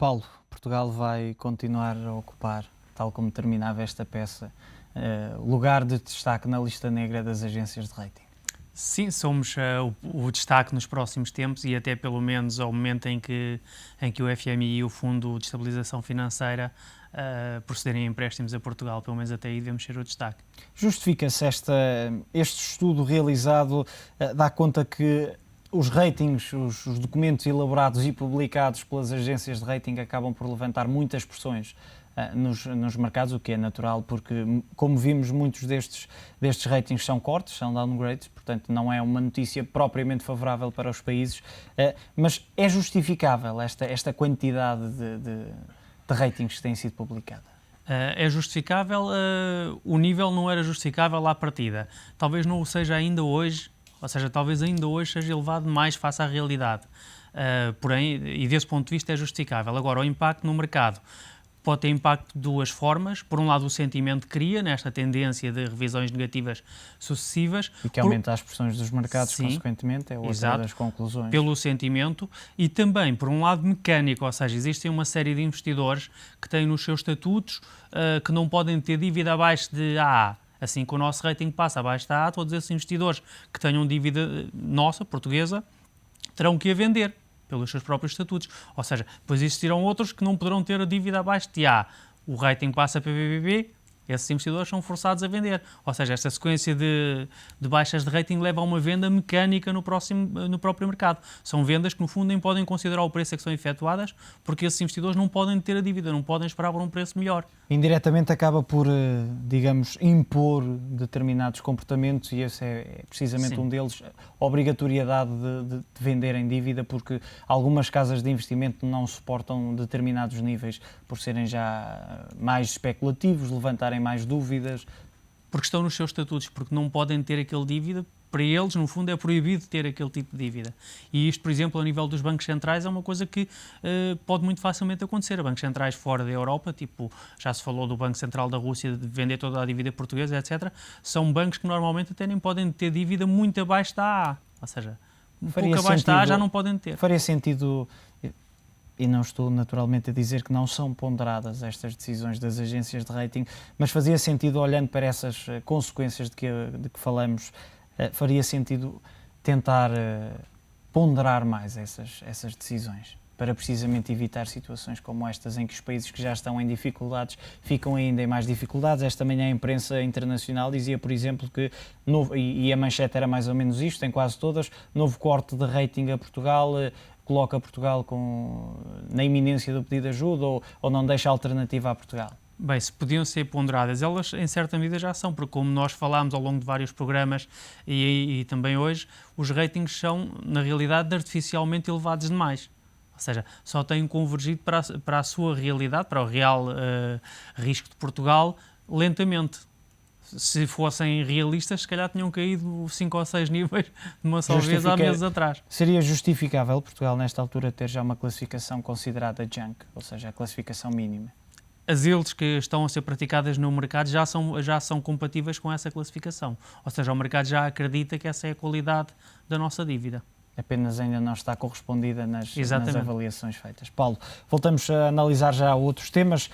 Paulo, Portugal vai continuar a ocupar, tal como terminava esta peça, lugar de destaque na lista negra das agências de rating. Sim, somos o destaque nos próximos tempos e até pelo menos ao momento em que o FMI e o Fundo de Estabilização Financeira procederem a empréstimos a Portugal, pelo menos até aí devemos ser o destaque. Justifica-se este estudo realizado, dá conta que os ratings, os documentos elaborados e publicados pelas agências de rating acabam por levantar muitas pressões nos mercados, o que é natural, porque, como vimos, muitos destes ratings são cortes, são downgrades, portanto não é uma notícia propriamente favorável para os países, mas é justificável esta quantidade de ratings que têm sido publicada? É justificável, o nível não era justificável à partida. Talvez não o seja ainda hoje, ou seja, talvez ainda hoje seja elevado mais face à realidade. Porém, e desse ponto de vista é justificável. Agora, o impacto no mercado pode ter impacto de duas formas. Por um lado, o sentimento que cria nesta tendência de revisões negativas sucessivas. E que aumenta as pressões dos mercados, Sim, consequentemente, é outra exato, das conclusões. Pelo sentimento e também, por um lado, mecânico, ou seja, existem uma série de investidores que têm nos seus estatutos que não podem ter dívida abaixo de AA. Assim que o nosso rating passa abaixo da AA, todos esses investidores que tenham dívida nossa, portuguesa, terão que a vender pelos seus próprios estatutos. Ou seja, depois existirão outros que não poderão ter a dívida abaixo de A. O rating passa para BBB, esses investidores são forçados a vender. Ou seja, esta sequência de baixas de rating leva a uma venda mecânica no próprio mercado. São vendas que, no fundo, nem podem considerar o preço a que são efetuadas, porque esses investidores não podem ter a dívida, não podem esperar por um preço melhor. Indiretamente acaba por, digamos, impor determinados comportamentos, e esse é precisamente Sim. um deles, a obrigatoriedade de venderem dívida, porque algumas casas de investimento não suportam determinados níveis por serem já mais especulativos, levantarem mais dúvidas. Porque estão nos seus estatutos, porque não podem ter aquele dívida. Para eles, no fundo, é proibido ter aquele tipo de dívida. E isto, por exemplo, a nível dos bancos centrais, é uma coisa que pode muito facilmente acontecer. Bancos centrais fora da Europa, tipo, já se falou do Banco Central da Rússia de vender toda a dívida portuguesa, etc., são bancos que normalmente até nem podem ter dívida muito abaixo da AA. Ou seja, um pouco abaixo da AA já não podem ter. Faria sentido, e não estou naturalmente a dizer que não são ponderadas estas decisões das agências de rating, mas fazia sentido, olhando para essas consequências de que falamos, faria sentido tentar ponderar mais essas decisões, para precisamente evitar situações como estas, em que os países que já estão em dificuldades ficam ainda em mais dificuldades. Esta manhã a imprensa internacional dizia, por exemplo, que, e a manchete era mais ou menos isto, em quase todas, novo corte de rating a Portugal, coloca Portugal na iminência do pedido de ajuda, ou não deixa alternativa a Portugal. Bem, se podiam ser ponderadas, elas em certa medida já são, porque como nós falámos ao longo de vários programas e também hoje, os ratings são, na realidade, artificialmente elevados demais. Ou seja, só têm convergido para a sua realidade, para o real risco de Portugal, lentamente. Se fossem realistas, se calhar tinham caído 5 ou 6 níveis de uma só vez há meses atrás. Seria justificável Portugal, nesta altura, ter já uma classificação considerada junk, ou seja, a classificação mínima? As yields que estão a ser praticadas no mercado já são compatíveis com essa classificação. Ou seja, o mercado já acredita que essa é a qualidade da nossa dívida. Apenas ainda não está correspondida nas Exatamente. avaliações feitas. Paulo, voltamos a analisar já outros temas.